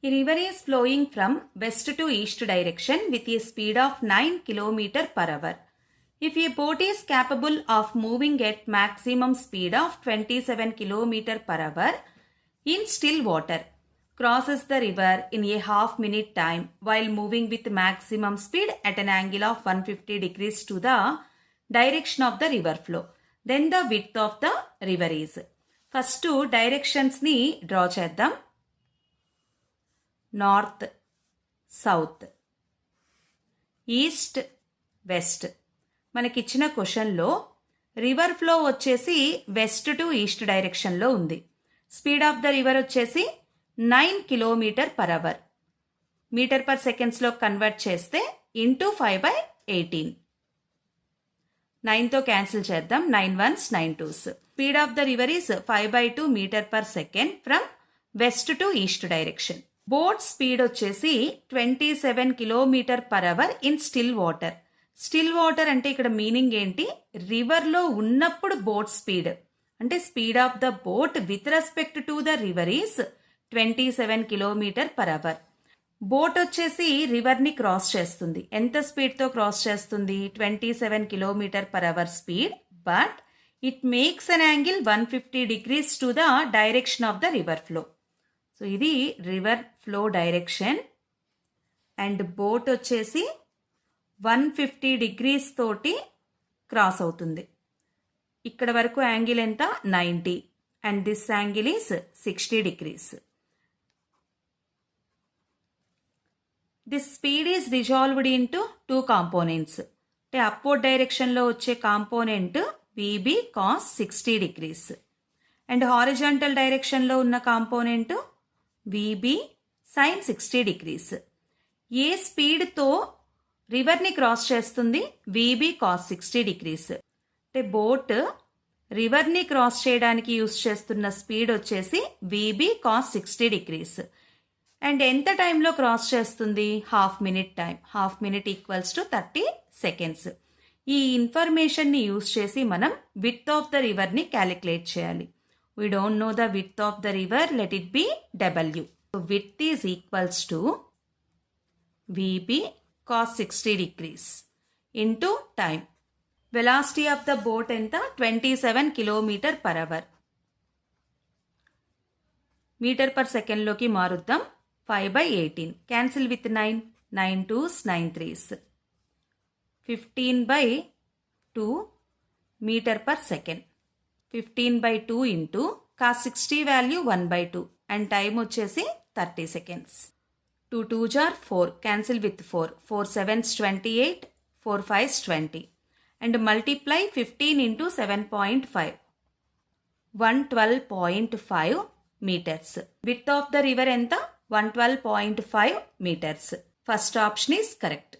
A river is flowing from west to east direction with a speed of 9 km per hour. If a boat is capable of moving at maximum speed of 27 km per hour in still water, crosses the river in a half-minute time while moving with maximum speed at an angle of 150 degrees to the direction of the river flow, then the width of the river is. First directions ni draw cheddam. North south east west. మనకిచ్చిన క్వశ్చన్లో river flow వచ్చేసి west to east డైరెక్షన్లో ఉంది. Speed of the river వచ్చేసి 9 km per hour. Metre per సెకండ్స్లో convert చేస్తే into 5/18. 9తో cancel చేద్దాం. 9 ones 9 twos. Speed of the river is 5/2 metre per second from west to east direction. Boat speed వచ్చేసి 27 km per hour in still water. Still water అంటే ఇక్కడ meaning ఏంటి? రివర్లో ఉన్నప్పుడు బోట్ స్పీడ్ అంటే speed of the boat with respect to the river is 27 km per hour. Boat వచ్చేసి రివర్ని cross చేస్తుంది. ఎంత స్పీడ్తో క్రాస్ చేస్తుంది? 27 km per hour speed. But it makes an angle 150 degrees to the direction of the river flow. So ఇది river flow direction. And boat వచ్చేసి 150 degrees తోటి cross అవుతుంది. ఇక్కడ వరకు యాంగిల్ ఎంత? 90. And this angle is 60 degrees. This speed is resolved into 2 components. అంటే upward డైరెక్షన్లో వచ్చే component VB cos 60 degrees. And horizontal డైరెక్షన్లో ఉన్న కాంపోనెంట్ VB sin 60 degrees. ఏ స్పీడ్తో రివర్ని క్రాస్ చేస్తుంది? VB cos 60 degrees. అంటే బోట్ రివర్ని క్రాస్ చేయడానికి యూస్ చేస్తున్న స్పీడ్ వచ్చేసి VB cos 60 degrees. అండ్ ఎంత టైంలో క్రాస్ చేస్తుంది? Half minute time. Half minute equals to 30 seconds. ఈ ఇన్ఫర్మేషన్ని యూస్ చేసి మనం విడ్త్ ఆఫ్ ద రివర్ని క్యాలిక్యులేట్ చేయాలి. We don't know the width of the river, let it be W. So width is equals to VB cos 60 degrees into time. Velocity of the boat enta 27 km per hour. Meter per second loki maruddam. 5/18. Cancel with 9. 9 twos 9 threes. 15/2 meter per second. 15/2 into cos 60 value 1/2 and time వచ్చేసి 30 seconds. 2 2s are 4. Cancel with 4. 4 7s 28. 4 5s 20. And multiply 15 into 7.5. 112.5 meters. Width of the river ఎంత? 112.5 meters. First option is correct.